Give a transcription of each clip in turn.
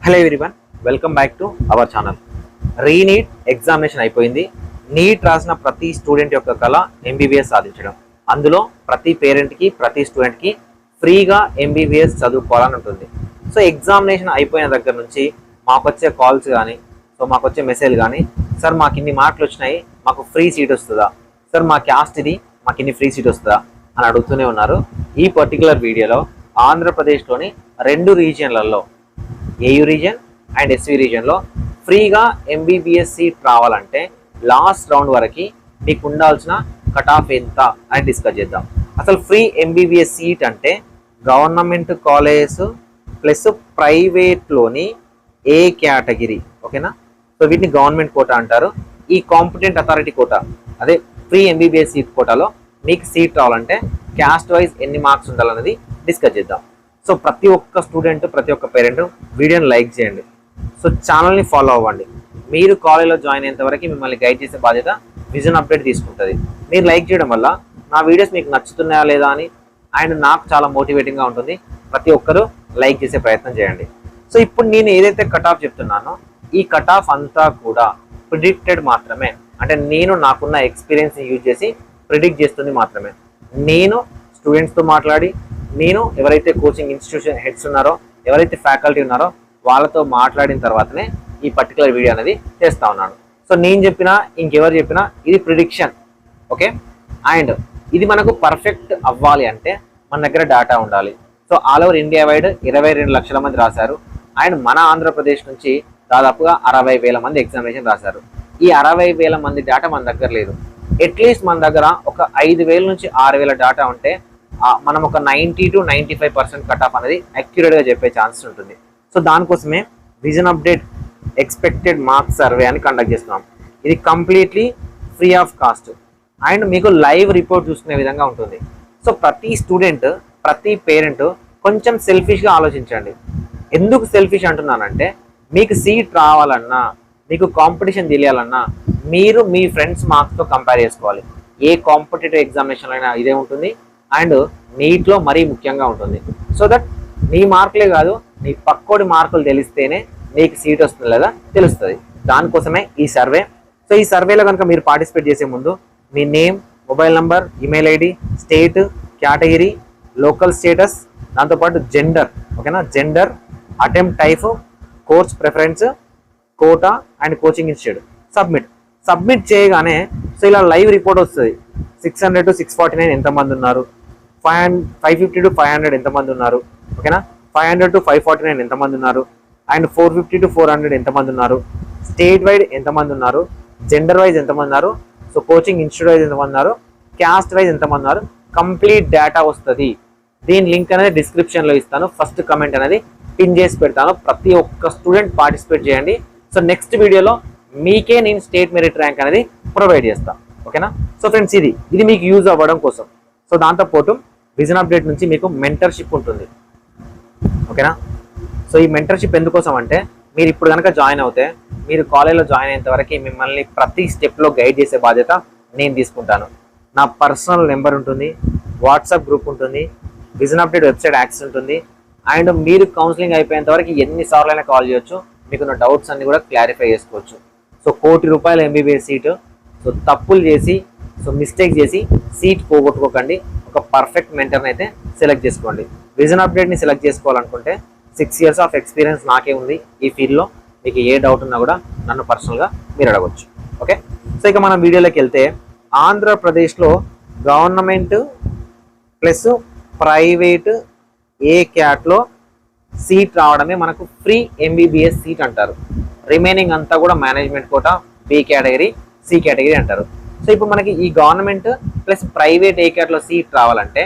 Hello everyone, welcome back to our channel. Re-NEET examination అయిపోయింది. Neat రాసిన ప్రతి student యొక్క కళ ఎంబీబీఎస్ సాధించడం. అందులో ప్రతి పేరెంట్కి ప్రతి స్టూడెంట్కి ఫ్రీగా ఎంబీబీఎస్ చదువుకోవాలని ఉంటుంది. సో ఎగ్జామినేషన్ అయిపోయిన దగ్గర నుంచి మాకు వచ్చే కాల్స్ కానీ మాకు వచ్చే మెసేజ్ కానీ, సార్ మాకు ఇన్ని మార్కులు వచ్చినాయి, మాకు ఫ్రీ సీట్ వస్తుందా, సార్ మా క్యాస్ట్ ఇది, మాకు ఇన్ని ఫ్రీ సీట్ వస్తుందా అని అడుగుతూనే ఉన్నారు. ఈ పర్టికులర్ వీడియోలో ఆంధ్రప్రదేశ్లోని 2 రీజియన్లలో, ఏయూ రీజియన్ అండ్ ఎస్వీ రీజియన్లో ఫ్రీగా ఎంబీబీఎస్ సీట్ రావాలంటే లాస్ట్ రౌండ్ వరకు మీకు ఉండాల్సిన కట్ ఆఫ్ ఎంత అని డిస్కస్ చేద్దాం. అసలు ఫ్రీ ఎంబీబీఎస్ సీట్ అంటే గవర్నమెంట్ కాలేజెస్ ప్లస్ ప్రైవేట్లోని ఏ కేటగిరీ, ఓకేనా? సో వీటిని గవర్నమెంట్ కోటా అంటారు. ఈ కాంపిటెంట్ అథారిటీ కోటా, అదే ఫ్రీ ఎంబీబీఎస్ సీట్ కోటాలో మీకు సీట్ రావాలంటే క్యాస్ట్ వైజ్ ఎన్ని మార్క్స్ ఉండాలన్నది డిస్కస్ చేద్దాం. సో ప్రతి ఒక్క స్టూడెంట్, ప్రతి ఒక్క పేరెంట్ వీడియోని లైక్ చేయండి. సో ఛానల్ని ఫాలో అవ్వండి. మీరు కాలేజ్లో జాయిన్ అయ్యేంత వరకు మిమ్మల్ని గైడ్ చేసే బాధ్యత విజన్ అప్డేట్ తీసుకుంటుంది. మీరు లైక్ చేయడం వల్ల నా వీడియోస్ మీకు నచ్చుతున్నాయా లేదా అని అండ్ నాకు చాలా మోటివేటింగ్గా ఉంటుంది. ప్రతి ఒక్కరూ లైక్ చేసే ప్రయత్నం చేయండి. సో ఇప్పుడు నేను ఏదైతే కట్ ఆఫ్ చెప్తున్నానో ఈ కట్ ఆఫ్ అంతా కూడా ప్రిడిక్టెడ్ మాత్రమే. అంటే నేను నాకున్న ఎక్స్పీరియన్స్ని యూజ్ చేసి ప్రిడిక్ట్ చేస్తుంది మాత్రమే. నేను స్టూడెంట్స్తో మాట్లాడి, నేను ఎవరైతే కోచింగ్ ఇన్స్టిట్యూషన్ హెడ్స్ ఉన్నారో, ఎవరైతే ఫ్యాకల్టీ ఉన్నారో వాళ్ళతో మాట్లాడిన తర్వాతనే ఈ పర్టికులర్ వీడియో అనేది చేస్తూ ఉన్నాను. సో నేను చెప్పినా ఇంకెవరు చెప్పినా ఇది ప్రిడిక్షన్, ఓకే? అండ్ ఇది మనకు పర్ఫెక్ట్ అవ్వాలి అంటే మన దగ్గర డేటా ఉండాలి. So all over India wide 22 లక్షల మంది రాశారు. అండ్ మన ఆంధ్రప్రదేశ్ నుంచి దాదాపుగా 60,000 మంది ఎగ్జామినేషన్ రాశారు. ఈ 60,000 మంది డేటా మన దగ్గర లేదు. అట్లీస్ట్ మన దగ్గర ఒక 5,000 నుంచి 6,000 డేటా ఉంటే మనం ఒక 90 to 95% కట్ ఆఫ్ అనేది అక్యురేట్గా చెప్పే ఛాన్సెస్ ఉంటుంది. సో దానికోసమే vision update expected marks survey అని కండక్ట్ చేస్తున్నాం. ఇది completely free of cost and మీకు లైవ్ రిపోర్ట్ చూసుకునే విధంగా ఉంటుంది. సో ప్రతి స్టూడెంట్, ప్రతి పేరెంట్ కొంచెం సెల్ఫిష్గా ఆలోచించండి. ఎందుకు సెల్ఫిష్ అంటున్నానంటే, మీకు సీట్ రావాలన్నా, మీకు కాంపిటీషన్ తెలియాలన్నా మీరు మీ ఫ్రెండ్స్ మార్క్స్తో కంపేర్ చేసుకోవాలి. ఏ కాంపిటేటివ్ ఎగ్జామినేషన్లో అయినా ఇదే ఉంటుంది. అండ్ నీట్లో మరీ ముఖ్యంగా ఉంటుంది. సో దట్ నీ మార్కులే కాదు, నీ పక్కోడి మార్కులు తెలిస్తేనే నీకు సీట్ వస్తుంది లేదా తెలుస్తుంది. దానికోసమే ఈ సర్వే. సో ఈ సర్వేలో కనుక మీరు పార్టిసిపేట్ చేసే ముందు మీ name, mobile number, email ID, state, category, local status, దాంతోపాటు జెండర్, ఓకేనా? Gender, attempt type, course preference, quota and coaching institute submit చేయగానే సో ఇలా లైవ్ రిపోర్ట్ వస్తుంది. 600 to 649 ఎంతమంది ఉన్నారు, 550 to 500 ఎంతమంది ఉన్నారు, ఓకేనా? 500 to 549 ఎంతమంది ఉన్నారు, అండ్ 450 to 400 ఎంతమంది ఉన్నారు, స్టేట్ వైడ్ ఎంతమంది ఉన్నారు, జెండర్ వైజ్ ఎంతమంది ఉన్నారు, సో కోచింగ్ ఇన్స్టిట్యూట్ వైజ్ ఎంతమంది ఉన్నారు, క్యాస్ట్ వైజ్ ఎంతమంది ఉన్నారు, కంప్లీట్ డేటా వస్తుంది. దీని లింక్ అనేది డిస్క్రిప్షన్లో ఇస్తాను. ఫస్ట్ కమెంట్ అనేది పిన్ చేసి పెడతాను. ప్రతి ఒక్క స్టూడెంట్ పార్టిసిపేట్ చేయండి. సో నెక్స్ట్ వీడియోలో మీకే నేను స్టేట్ మెరిట్ ర్యాంక్ అనేది ప్రొవైడ్ చేస్తాను, ఓకేనా? సో ఫ్రెండ్స్, ఇది మీకు యూజ్ అవ్వడం కోసం. సో దాంతోపాటు విజన్ అప్డేట్ నుంచి మీకు మెంటర్షిప్ ఉంటుంది, ఓకేనా? సో ఈ మెంటర్షిప్ ఎందుకోసం అంటే, మీరు ఇప్పుడు కనుక జాయిన్ అవుతే మీరు కాలేజ్లో జాయిన్ అయ్యేంత వరకు మిమ్మల్ని ప్రతి స్టెప్లో గైడ్ చేసే బాధ్యత నేను తీసుకుంటాను. నా పర్సనల్ నెంబర్ ఉంటుంది, వాట్సాప్ గ్రూప్ ఉంటుంది, విజన్ అప్డేట్ వెబ్సైట్ యాక్సెస్ ఉంటుంది. అండ్ మీరు కౌన్సిలింగ్ అయిపోయేంత వరకు ఎన్నిసార్లు అయినా కాల్ చేయొచ్చు. మీకున్న డౌట్స్ అన్ని కూడా క్లారిఫై చేసుకోవచ్చు. సో ₹1 కోటి ఎంబీబీఎస్ సీటు. సో తప్పులు చేసి, సో మిస్టేక్ చేసి సీట్ పోగొట్టుకోకండి. ఒక పర్ఫెక్ట్ మెంటర్ని అయితే సెలెక్ట్ చేసుకోండి. విజన్ అప్డేట్ని సెలెక్ట్ చేసుకోవాలనుకుంటే 6 years ఆఫ్ ఎక్స్పీరియన్స్ నాకే ఉంది ఈ ఫీల్డ్లో. మీకు ఏ డౌట్ ఉన్నా కూడా నన్ను పర్సనల్గా మీరు అడగవచ్చు, ఓకే? సో ఇక మనం వీడియోలోకి వెళ్తే, ఆంధ్రప్రదేశ్లో గవర్నమెంట్ ప్లస్ ప్రైవేట్ ఏ క్యాట్లో సీట్ రావడమే మనకు ఫ్రీ ఎంబీబీఎస్ సీట్ అంటారు. రిమైనింగ్ అంతా కూడా management quota, B category, C category అంటారు. సో ఇప్పుడు మనకి ఈ గవర్నమెంట్ ప్లస్ ప్రైవేట్ ఏ క్యాట్లో సీట్ రావాలంటే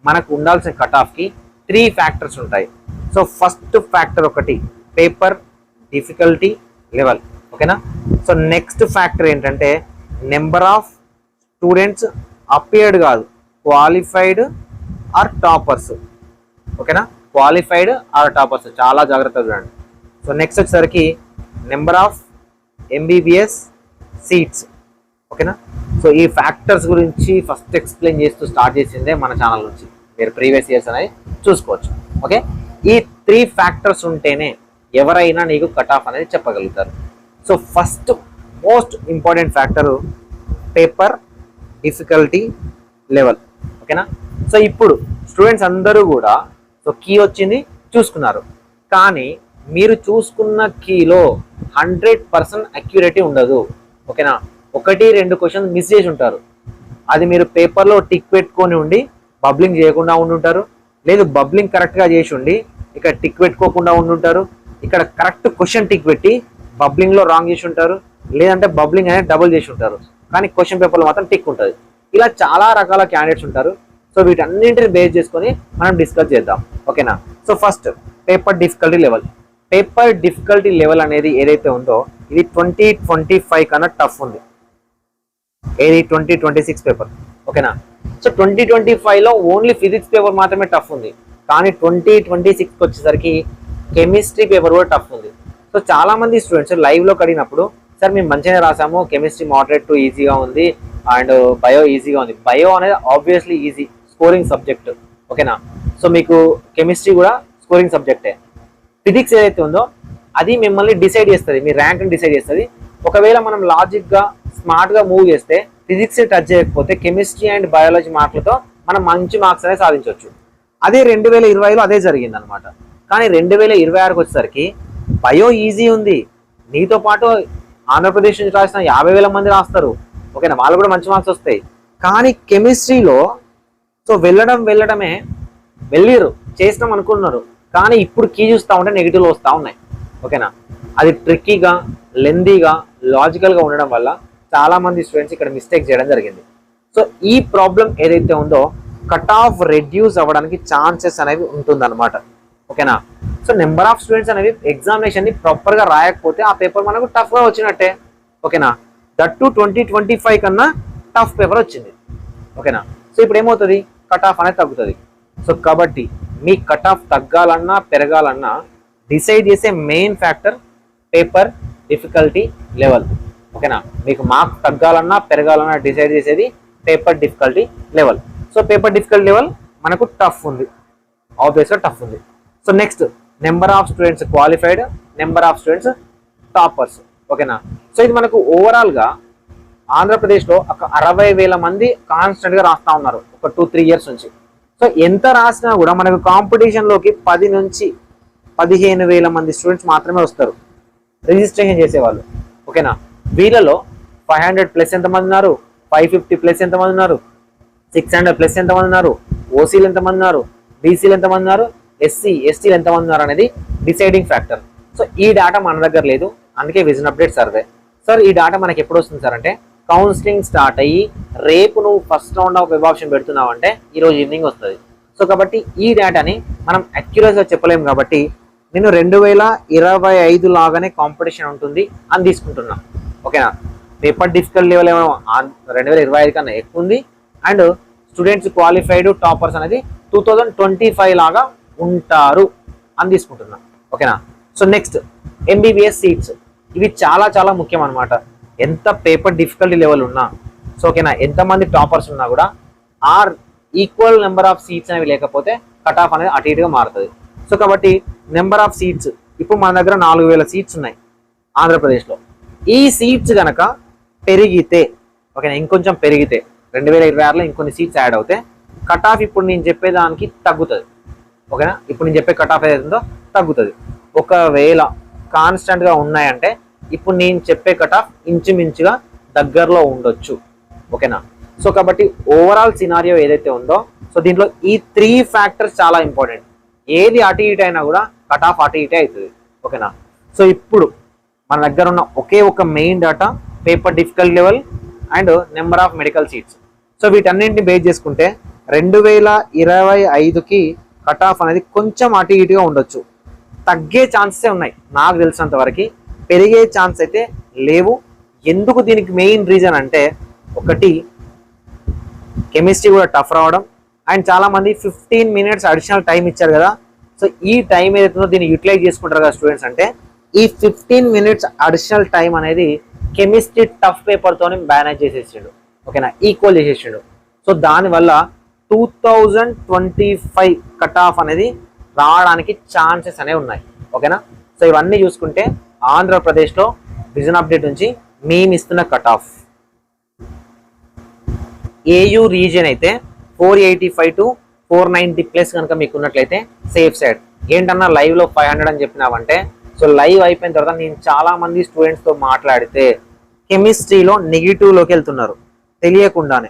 మనకు ఉండాల్సిన కట్ ఆఫ్కి 3 ఫ్యాక్టర్స్ ఉంటాయి. సో ఫస్ట్ ఫ్యాక్టర్ ఒకటి పేపర్ డిఫికల్టీ లెవెల్, ఓకేనా? సో నెక్స్ట్ ఫ్యాక్టర్ ఏంటంటే నెంబర్ ఆఫ్ స్టూడెంట్స్ అపియర్డ్ కాదు, క్వాలిఫైడ్ ఆర్ టాపర్స్, ఓకేనా? క్వాలిఫైడ్ ఆర్ టాపర్స్, చాలా జాగ్రత్తగా చూడండి. సో నెక్స్ట్ వచ్చేసరికి నెంబర్ ఆఫ్ ఎంబీబీఎస్ సీట్స్, ఓకేనా? సో ఈ ఫ్యాక్టర్స్ గురించి ఫస్ట్ ఎక్స్ప్లెయిన్ చేస్తూ స్టార్ట్ చేసిందే మన ఛానల్ నుంచి. మీరు ప్రీవియస్ ఇయర్స్ అనేది చూసుకోవచ్చు, ఓకే? ఈ 3 ఫ్యాక్టర్స్ ఉంటేనే ఎవరైనా నీకు కట్ ఆఫ్ అనేది చెప్పగలుగుతారు. So first most important factor paper difficulty level. ఓకేనా. సో ఇప్పుడు స్టూడెంట్స్ అందరూ కూడా సో కీ వచ్చింది చూసుకున్నారు, కానీ మీరు చూసుకున్న కీలో 100% అక్యురేటీ ఉండదు. ఓకేనా. 1-2 క్వశ్చన్స్ మిస్ చేసి ఉంటారు. అది మీరు పేపర్లో టిక్ పెట్టుకొని ఉండి బబ్లింగ్ చేయకుండా ఉండుంటారు, లేదు బబ్లింగ్ కరెక్ట్గా చేసి ఉండి ఇక్కడ టిక్ పెట్టుకోకుండా ఉండుంటారు, ఇక్కడ కరెక్ట్ క్వశ్చన్ టిక్ పెట్టి బబ్లింగ్లో రాంగ్ చేసి ఉంటారు, లేదంటే బబ్లింగ్ అనేది డబుల్ చేసి ఉంటారు, కానీ క్వశ్చన్ పేపర్లో మాత్రం టిక్ ఉంటుంది. ఇలా చాలా రకాల క్యాండిడేట్స్ ఉంటారు. సో వీటన్నింటిని బేస్ చేసుకొని మనం డిస్కస్ చేద్దాం. ఓకేనా. So first paper difficulty level. Paper difficulty level అనేది ఏదైతే ఉందో ఇది 2025 కన్నా టఫ్ ఉంది. ఏది 2026 పేపర్. ఓకేనా. సో 2025లో ఓన్లీ ఫిజిక్స్ పేపర్ మాత్రమే టఫ్ ఉంది, కానీ 2026కి వచ్చేసరికి కెమిస్ట్రీ పేపర్ కూడా టఫ్ ఉంది. సో చాలా మంది స్టూడెంట్స్ లైవ్లో కడిగినప్పుడు సార్ మేము మంచిగా రాసాము, కెమిస్ట్రీ మోడరేట్ టు ఈజీగా ఉంది అండ్ బయో ఈజీగా ఉంది. బయో అనేది ఆబ్వియస్లీ ఈజీ స్కోరింగ్ సబ్జెక్ట్. ఓకేనా. సో మీకు కెమిస్ట్రీ కూడా స్కోరింగ్ సబ్జెక్టే. ఫిజిక్స్ ఏదైతే ఉందో అది మిమ్మల్ని డిసైడ్ చేస్తుంది, మీ ర్యాంక్ని డిసైడ్ చేస్తుంది. ఒకవేళ మనం లాజిక్గా స్మార్ట్గా మూవ్ చేస్తే ఫిజిక్స్ టచ్ చేయకపోతే కెమిస్ట్రీ అండ్ బయాలజీ మార్కులతో మనం మంచి మార్క్స్ అనేది సాధించవచ్చు. అదే 2020లో అదే జరిగింది అనమాట. కానీ 2026కి వచ్చేసరికి బయో ఈజీ ఉంది, నీతో పాటు ఆంధ్రప్రదేశ్ నుంచి రాసిన 50,000 మంది రాస్తారు. ఓకేనా, వాళ్ళు కూడా మంచి మార్క్స్ వస్తాయి. కానీ కెమిస్ట్రీలో సో వెళ్ళడమే వెళ్ళిరు చేసినాం అనుకున్నారు, కానీ ఇప్పుడు కీ చూస్తూ ఉంటే నెగిటివ్లో వస్తూ ఉన్నాయి. ఓకేనా. అది ట్రిక్కీగా లెందీగా లాజికల్గా ఉండడం వల్ల చాలా మంది స్టూడెంట్స్ ఇక్కడ మిస్టేక్ చేయడం జరిగింది. సో ఈ ప్రాబ్లం ఏదైతే ఉందో కట్ ఆఫ్ రెడ్యూస్ అవ్వడానికి ఛాన్సెస్ అనేవి ఉంటుందన్నమాట. ఓకేనా. సో నెంబర్ ఆఫ్ స్టూడెంట్స్ అనేవి ఎగ్జామినేషన్ని ప్రాపర్గా రాయకపోతే ఆ పేపర్ మనకు టఫ్గా వచ్చినట్టే. ఓకేనా. దట్ టు 2025 కన్నా టఫ్ పేపర్ వచ్చింది. ఓకేనా. సో ఇప్పుడు ఏమవుతుంది, కట్ ఆఫ్ అనేది తగ్గుతుంది. సో కాబట్టి మీ కట్ ఆఫ్ తగ్గాలన్నా పెరగాలన్నా డిసైడ్ చేసే main factor paper difficulty level. ఓకేనా. మీకు మార్క్స్ తగ్గాలన్నా పెరగాలన్నా డిసైడ్ చేసేది paper difficulty level. So paper difficulty level మనకు టఫ్ ఉంది, ఆబ్వియస్గా టఫ్ ఉంది. So next number of students qualified, number of students toppers. ఓకేనా. సో ఇది మనకు ఓవరాల్గా ఆంధ్రప్రదేశ్లో ఒక 60,000 మంది కాన్స్టెంట్గా రాస్తా ఉన్నారు ఒక 2-3 ఇయర్స్ నుంచి. సో ఎంత రాసినా కూడా మనకు కాంపిటీషన్లోకి 10 నుంచి 15,000 మంది స్టూడెంట్స్ మాత్రమే వస్తారు రిజిస్ట్రేషన్ చేసేవాళ్ళు. ఓకేనా. వీళ్ళలో 500+ ఎంతమంది ఉన్నారు, 550+ ఎంతమంది ఉన్నారు, 600+ ఎంతమంది ఉన్నారు, ఓసీలు ఎంతమంది ఉన్నారు, బీసీలు ఎంతమంది ఉన్నారు, ఎస్సీ ఎస్టీలు ఎంతమంది ఉన్నారు అనేది డిసైడింగ్ ఫ్యాక్టర్. సో ఈ డేటా మన దగ్గర లేదు, అందుకే విజన్ అప్డేట్ సర్వే. సార్ ఈ డేటా మనకి ఎప్పుడు వస్తుంది సార్ అంటే కౌన్సిలింగ్ స్టార్ట్ అయ్యి రేపు నువ్వు first round of web option పెడుతున్నావు అంటే ఈరోజు ఈవినింగ్ వస్తుంది. సో కాబట్టి ఈ డేటాని మనం అక్యురేట్గా చెప్పలేము, కాబట్టి నేను 2025 లాగానే కాంపిటీషన్ ఉంటుంది అని తీసుకుంటున్నా. ఓకేనా. పేపర్ డిఫికల్ట్ లెవెల్ ఏమో 2025 కన్నా ఎక్కువ ఉంది, అండ్ స్టూడెంట్స్ క్వాలిఫైడ్ టాపర్స్ అనేది 2025 లాగా ఉంటారు అని తీసుకుంటున్నా. ఓకేనా. సో నెక్స్ట్ ఎంబీబీఎస్ సీట్స్, ఇవి చాలా చాలా ముఖ్యం అనమాట. ఎంత పేపర్ డిఫికల్టీ లెవెల్ ఉన్నా సో ఓకేనా, ఎంతమంది టాపర్స్ ఉన్నా కూడా or equal number of seats అనేవి లేకపోతే కట్ ఆఫ్ అనేది అటు ఇటుగా మారుతుంది. సో కాబట్టి నెంబర్ ఆఫ్ సీట్స్ ఇప్పుడు మన దగ్గర 4,000 సీట్స్ ఉన్నాయి ఆంధ్రప్రదేశ్లో. ఈ సీట్స్ కనుక పెరిగితే ఓకేనా, ఇంకొంచెం పెరిగితే 2026లో ఇంకొన్ని సీట్స్ యాడ్ అవుతే కట్ ఆఫ్ ఇప్పుడు నేను చెప్పేదానికి తగ్గుతుంది. ఓకేనా. ఇప్పుడు నేను చెప్పే కట్ ఆఫ్ ఏదైతుందో తగ్గుతుంది. ఒకవేళ కాన్స్టెంట్గా ఉన్నాయంటే ఇప్పుడు నేను చెప్పే కట్ ఆఫ్ ఇంచుమించుగా దగ్గరలో ఉండొచ్చు. ఓకేనా. సో కాబట్టి ఓవరాల్ సినారియో ఏదైతే ఉందో సో దీంట్లో ఈ 3 ఫ్యాక్టర్స్ చాలా ఇంపార్టెంట్. ఏది అటు ఇటు అయినా కూడా కట్ ఆఫ్ అటు ఇటే అవుతుంది. ఓకేనా. సో ఇప్పుడు మన దగ్గర ఉన్న ఒకే ఒక main data paper difficult level and number of medical seats. So వీటన్నింటిని బేస్ చేసుకుంటే 2025కి కట్ ఆఫ్ అనేది కొంచెం అటు ఇటుగా ఉండొచ్చు. తగ్గే ఛాన్సెస్ ఉన్నాయి నాకు తెలిసినంత వరకు, పెరిగే ఛాన్స్ అయితే లేవు. ఎందుకు దీనికి మెయిన్ రీజన్ అంటే ఒకటి కెమిస్ట్రీ కూడా టఫ్ రావడం, అండ్ చాలామంది 15 మినిట్స్ అడిషనల్ టైం ఇచ్చారు కదా. సో ఈ టైం ఏదైతుందో దీన్ని యూటిలైజ్ చేసుకుంటారు కదా స్టూడెంట్స్. అంటే ఈ 15 మినిట్స్ అడిషనల్ టైం అనేది కెమిస్ట్రీ టఫ్ పేపర్తో మేనేజ్ చేసేసిండు. ఓకేనా, ఈక్వల్ చేసేసిండు. సో దానివల్ల 2025 కట్ ఆఫ్ అనేది రావడానికి ఛాన్సెస్ అనేవి ఉన్నాయి. ఓకేనా. సో ఇవన్నీ చూసుకుంటే ఆంధ్రప్రదేశ్లో విజన్ అప్డేట్ నుంచి మేము ఇస్తున్న కట్ ఆఫ్ ఏయూ రీజియన్ అయితే 485 to 490 ప్లస్ కనుక మీకు ఉన్నట్లయితే సేఫ్ సైడ్. ఏంటన్నా లైవ్లో 500 అని చెప్పినావంటే, సో లైవ్ అయిపోయిన తర్వాత నేను చాలా మంది స్టూడెంట్స్తో మాట్లాడితే కెమిస్ట్రీలో నెగిటివ్లోకి వెళ్తున్నారు తెలియకుండానే.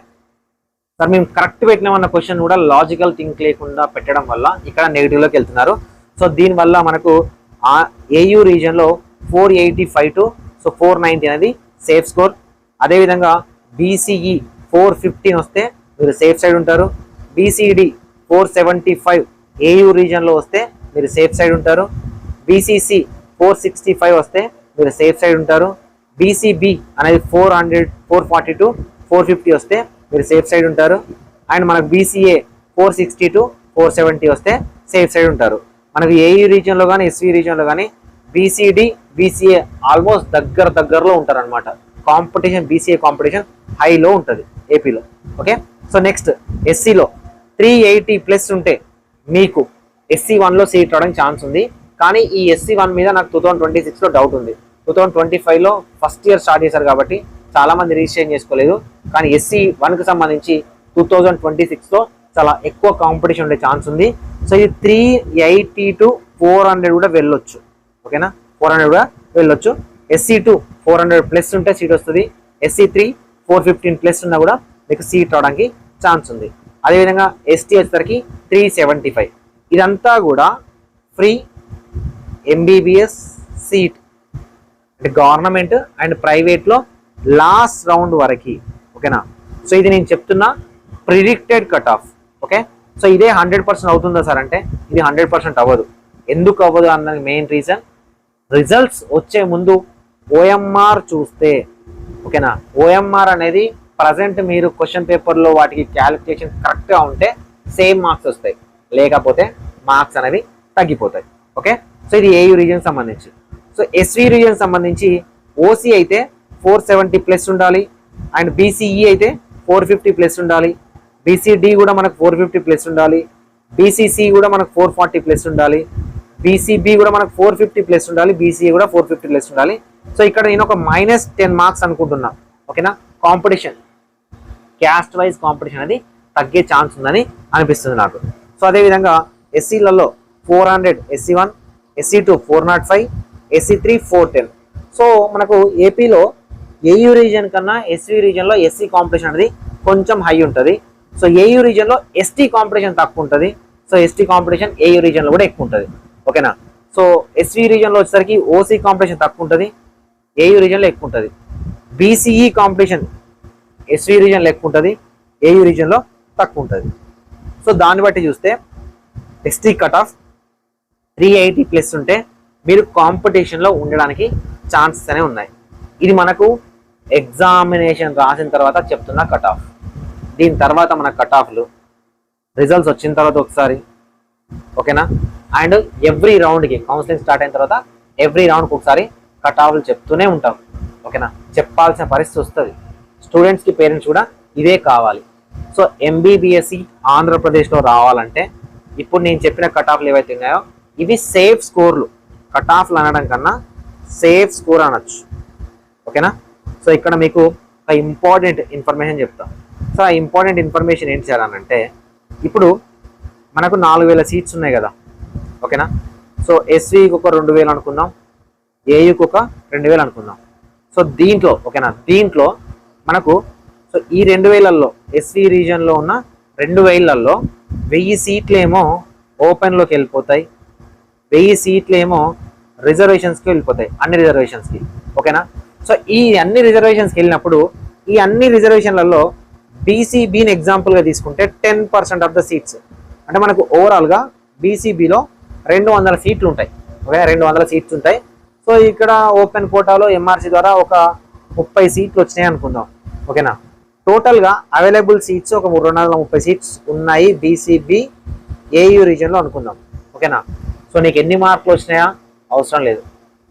సార్ మేము కరెక్ట్ పెట్టినామన్న క్వశ్చన్ కూడా లాజికల్ థింక్ లేకుండా పెట్టడం వల్ల ఇక్కడ నెగిటివ్లోకి వెళ్తున్నారు. సో దీనివల్ల మనకు ఏయూ రీజియన్లో 485 to 490 అనేది సేఫ్ స్కోర్. అదేవిధంగా బీసీఈ 415 వస్తే మీరు సేఫ్ సైడ్ ఉంటారు. బీసీడి 475 ఏయూ రీజియన్లో వస్తే మీరు సేఫ్ సైడ్ ఉంటారు. బీసీసీ 465 వస్తే మీరు సేఫ్ సైడ్ ఉంటారు. బీసీబీ అనేది 400 440 to 450 వస్తే మీరు సేఫ్ సైడ్ ఉంటారు. అండ్ మనకు బీసీఏ 460 to 470 వస్తే సేఫ్ సైడ్ ఉంటారు. మనకు ఏయూ రీజియన్లో కానీ ఎస్వీ రీజియన్లో కానీ బీసీడి బీసీఏ ఆల్మోస్ట్ దగ్గరలో ఉంటారు అనమాట. కాంపిటీషన్ బీసీఏ కాంపిటీషన్ హైలో ఉంటుంది ఏపీలో. ఓకే, సో నెక్స్ట్ ఎస్సీలో 380 ప్లస్ ఉంటే మీకు SC1లో సీట్ రావడానికి ఛాన్స్ ఉంది. కానీ ఈ SC1 మీద నాకు 2026లో డౌట్ ఉంది. 2025లో ఫస్ట్ ఇయర్ స్టార్ట్ చేశారు కాబట్టి చాలా మంది రిజిస్ట్రేషన్ చేసుకోలేదు. కానీ SC1కి సంబంధించి 2026లో చాలా ఎక్కువ కాంపిటీషన్ ఉండే ఛాన్స్ ఉంది. సో ఇది 380 to 400 కూడా వెళ్ళొచ్చు. ఓకేనా, 400 కూడా వెళ్ళొచ్చు. SC2 400 ప్లస్ ఉంటే సీట్ వస్తుంది. SC3 415 ప్లస్ ఉన్నా కూడా మీకు సీట్ రావడానికి ఛాన్స్ ఉంది. అదేవిధంగా ST వచ్చేసరికి 375. ఇదంతా కూడా ఫ్రీ MBBS సీట్ అంటే గవర్నమెంట్ అండ్ ప్రైవేట్లో లాస్ట్ రౌండ్ వరకు. ఓకేనా, సో ఇది నేను చెప్తున్నా predicted cut off. Okay, so ఇదే 100% అవుతుందా సార్ అంటే ఇది 100% అవ్వదు. ఎందుకు అవ్వదు అన్న మెయిన్ రీజన్ రిజల్ట్స్ వచ్చే ముందు OMR చూస్తే. ఓకేనా, OMR అనేది ప్రజెంట్ మీరు క్వశ్చన్ పేపర్లో వాటికి క్యాలిక్యులేషన్ కరెక్ట్గా ఉంటే సేమ్ మార్క్స్ వస్తాయి, లేకపోతే మార్క్స్ అనేవి తగ్గిపోతాయి. ఓకే, సో ఇది ఏయూ రీజియన్ సంబంధించి. సో ఎస్వీ రీజియన్ సంబంధించి OC అయితే 470 ప్లస్ ఉండాలి. అండ్ BCE అయితే 450 ప్లస్ ఉండాలి. BCD కూడా మనకు 450 ప్లస్ ఉండాలి. BCC కూడా మనకు 440 ప్లస్ ఉండాలి. BCB కూడా మనకు 450 ప్లస్ ఉండాలి. BCA కూడా 450 ప్లస్ ఉండాలి. సో ఇక్కడ నేను ఒక -10 మార్క్స్ అనుకుంటున్నా. ఓకేనా, కాంపిటీషన్ క్యాస్ట్ వైజ్ కాంపిటీషన్ అనేది తగ్గే ఛాన్స్ ఉందని అనిపిస్తుంది నాకు. సో అదేవిధంగా SCలలో 400 SC1, SC2 405, SC3 410. సో మనకు ఏపీలో ఏయూ రీజియన్ కన్నా ఎస్వీ రీజియన్లో SC కాంపిటీషన్ అనేది కొంచెం హై ఉంటుంది. సో ఏయూ రీజియన్లో ST కాంపిటీషన్ తక్కువ ఉంటుంది. సో ST కాంపిటీషన్ ఏయూ రీజియన్లో కూడా ఎక్కువ ఉంటుంది. ఓకేనా, సో ఎస్వీ రీజియన్లో వచ్చేసరికి OC కాంపిటీషన్ తక్కువ ఉంటుంది, ఏయూ రీజియన్లో ఎక్కువ ఉంటుంది. BCE కాంపిటీషన్ ఎస్వీ రీజియన్లో ఎక్కువ ఉంటుంది, ఏయూ రీజియన్లో తక్కువ ఉంటుంది. సో దాన్ని బట్టి చూస్తే ST కట్ ఆఫ్ 380 ప్లస్ ఉంటే మీరు కాంపిటీషన్లో ఉండడానికి ఛాన్సెస్ అనేవి ఉన్నాయి. ఇది మనకు ఎగ్జామినేషన్ రాసిన తర్వాత చెప్తున్న కట్ ఆఫ్. దీని తర్వాత మన కట్ ఆఫ్లు రిజల్ట్స్ వచ్చిన తర్వాత ఒకసారి. ఓకేనా, అండ్ ఎవ్రీ రౌండ్కి కౌన్సిలింగ్ స్టార్ట్ అయిన తర్వాత ఎవ్రీ రౌండ్కి ఒకసారి కట్ ఆఫ్లు చెప్తూనే ఉంటాం. ఓకేనా, చెప్పాల్సిన పరిస్థితి వస్తుంది. స్టూడెంట్స్కి పేరెంట్స్ కూడా ఇదే కావాలి. సో MBBS ఆంధ్రప్రదేశ్లో రావాలంటే ఇప్పుడు నేను చెప్పిన కట్ ఆఫ్లు ఏవైతే ఉన్నాయో ఇవి సేఫ్ స్కోర్లు. కట్ ఆఫ్లు అనడం కన్నా సేఫ్ స్కోర్ అనొచ్చు. ఓకేనా, సో ఇక్కడ మీకు ఒక ఇంపార్టెంట్ ఇన్ఫర్మేషన్ చెప్తాం. సో ఆ ఇంపార్టెంట్ ఇన్ఫర్మేషన్ ఏంటి చేయాలనంటే ఇప్పుడు మనకు 4000 సీట్స్ ఉన్నాయి కదా. ఓకేనా, సో ఎస్వీకి ఒక 2000 అనుకుందాం, ఏయుకి ఒక 2000 అనుకుందాం. సో దీంట్లో ఓకేనా, దీంట్లో మనకు సో ఈ 2000ల్లో ఎస్వీ రీజియన్లో ఉన్న 2000ల్లో 1000 సీట్లు ఏమో ఓపెన్లోకి వెళ్ళిపోతాయి, 1000 సీట్లు ఏమో రిజర్వేషన్స్కి వెళ్ళిపోతాయి, అన్ని రిజర్వేషన్స్కి. ఓకేనా, సో ఈ అన్ని రిజర్వేషన్స్కి వెళ్ళినప్పుడు ఈ అన్ని రిజర్వేషన్లలో బీసీబీని ఎగ్జాంపుల్గా తీసుకుంటే 10% ఆఫ్ ద సీట్స్ అంటే మనకు ఓవరాల్గా బీసీబీలో 200 సీట్లు ఉంటాయి. ఓకే, 200 సీట్స్ ఉంటాయి. సో ఇక్కడ ఓపెన్ కోటాలో MRC ద్వారా ఒక 30 సీట్లు వచ్చినాయి అనుకుందాం. ఓకేనా, టోటల్గా అవైలబుల్ సీట్స్ ఒక 230 సీట్స్ ఉన్నాయి బీసీబీ ఏయూ రీజియన్లో అనుకుందాం. ఓకేనా, సో నీకు ఎన్ని మార్కులు వచ్చినాయా అవసరం లేదు,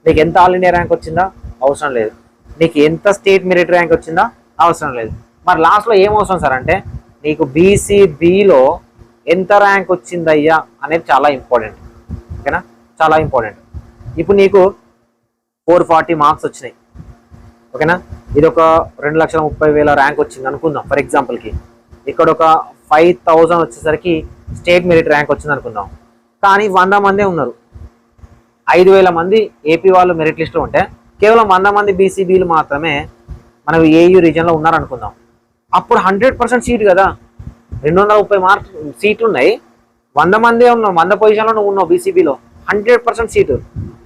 నీకు ఎంత ఆల్ ఇండియా ర్యాంక్ వచ్చిందా అవసరం లేదు, నీకు ఎంత స్టేట్ మెరిట్ ర్యాంక్ వచ్చిందా అవసరం లేదు. మరి లాస్ట్లో ఏం అవసరం సార్ అంటే నీకు బీసీబీలో ఎంత ర్యాంక్ వచ్చిందయ్యా అనేది చాలా ఇంపార్టెంట్. ఓకేనా, చాలా ఇంపార్టెంట్. ఇప్పుడు నీకు 440 మార్క్స్ వచ్చినాయి, ఓకేనా. ఇది ఒక 2,30,000 ర్యాంక్ వచ్చింది అనుకుందాం ఫర్ ఎగ్జాంపుల్కి. ఇక్కడ ఒక 5,000 వచ్చేసరికి స్టేట్ మెరిట్ ర్యాంక్ వచ్చింది అనుకుందాం. కానీ 100 మందే ఉన్నారు. 5,000 మంది ఏపీ వాళ్ళు మెరిట్ లిస్ట్లో ఉంటే కేవలం 100 మంది బీసీబీలు మాత్రమే మన ఏయూ రీజన్లో ఉన్నారనుకుందాం. అప్పుడు 100% సీట్ కదా, 230 మార్క్స్ సీట్లు ఉన్నాయి, 100 మందే ఉన్నావు, 100 పొజిషన్లో నువ్వు ఉన్నావు బీసీబీలో, 100% సీటు.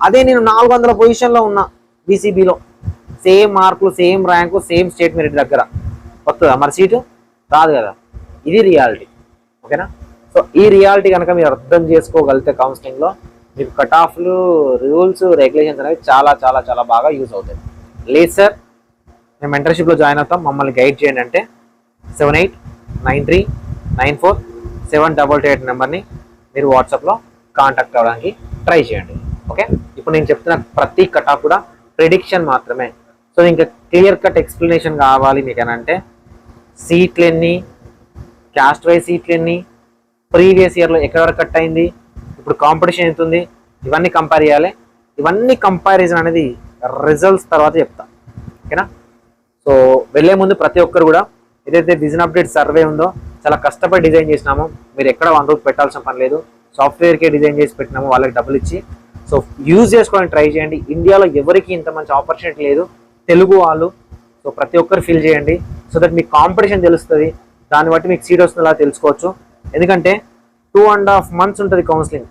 అదే నేను 400 పొజిషన్లో ఉన్నా బీసీబీలో, సేమ్ మార్కులు, same rank, same state merit దగ్గర వస్తుందా మరి సీటు? రాదు కదా. ఇది రియాలిటీ, ఓకేనా. సో ఈ రియాలిటీ కనుక మీరు అర్థం చేసుకోగలిగితే కౌన్సిలింగ్లో మీకు కట్ ఆఫ్లు, రూల్స్, రెగ్యులేషన్స్ అనేవి చాలా చాలా చాలా బాగా యూజ్ అవుతాయి. లేదు సార్ మేము మెంటర్షిప్లో జాయిన్ అవుతాం, మమ్మల్ని గైడ్ చేయండి అంటే 78939478 నెంబర్ని మీరు వాట్సాప్లో కాంటాక్ట్ అవ్వడానికి ట్రై చేయండి, ఓకే. ఇప్పుడు నేను చెప్తున్న ప్రతి కట్ ఆఫ్ కూడా ప్రిడిక్షన్ మాత్రమే. సో ఇంకా క్లియర్ కట్ ఎక్స్ప్లెనేషన్ కావాలి మీకు అని అంటే సీట్లు ఎన్ని, క్యాస్ట్ వైజ్ సీట్లు ఎన్ని, ప్రీవియస్ ఇయర్లో ఎక్కడ వరకు కట్ అయింది, ఇప్పుడు కాంపిటీషన్ ఎంత ఉంది, ఇవన్నీ కంపేర్ చేయాలి. ఇవన్నీ కంపారిజన్ అనేది రిజల్ట్స్ తర్వాత చెప్తా, ఓకేనా. సో వెళ్ళే ముందు ప్రతి ఒక్కరు కూడా ఏదైతే విజన్ అప్డేట్ సర్వే ఉందో చాలా కష్టపడి డిజైన్ చేసినామో, మీరు ఎక్కడ 1 రూపాయి పెట్టాల్సిన పని లేదు, సాఫ్ట్వేర్కే డిజైన్ చేసి పెట్టినామో వాళ్ళకి డబ్బులు ఇచ్చి సో యూజ్ చేసుకోవడానికి ట్రై చేయండి. ఇండియాలో ఎవరికి ఇంత మంచి ఆపర్చునిటీ లేదు, తెలుగు వాళ్ళు. సో ప్రతి ఒక్కరు ఫిల్ చేయండి సో దట్ మీకు కాంపిటీషన్ తెలుస్తుంది, దాన్ని బట్టి మీకు సీట్ వస్తుందా తెలుసుకోవచ్చు. ఎందుకంటే 2.5 months ఉంటుంది కౌన్సిలింగ్.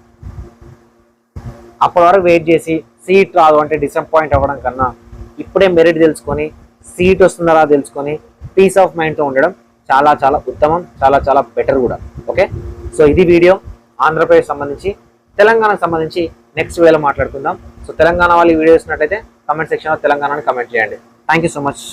అప్పటి వరకు వెయిట్ చేసి సీట్ రాదు అంటే డిసప్పాయింట్ అవ్వడం కన్నా ఇప్పుడే మెరిట్ తెలుసుకొని సీట్ వస్తుందా తెలుసుకొని పీస్ ఆఫ్ మైండ్తో ఉండడం చాలా చాలా ఉత్తమం, చాలా చాలా బెటర్ కూడా, ఓకే. సో ఇది వీడియో ఆంధ్రప్రదేశ్ సంబంధించి. తెలంగాణకు సంబంధించి నెక్స్ట్ వేలో మాట్లాడుకుందాం. సో తెలంగాణ వాళ్ళు ఈ వీడియో చూసినట్లయితే కమెంట్ సెక్షన్లో తెలంగాణని కమెంట్ చేయండి. Thank you so much.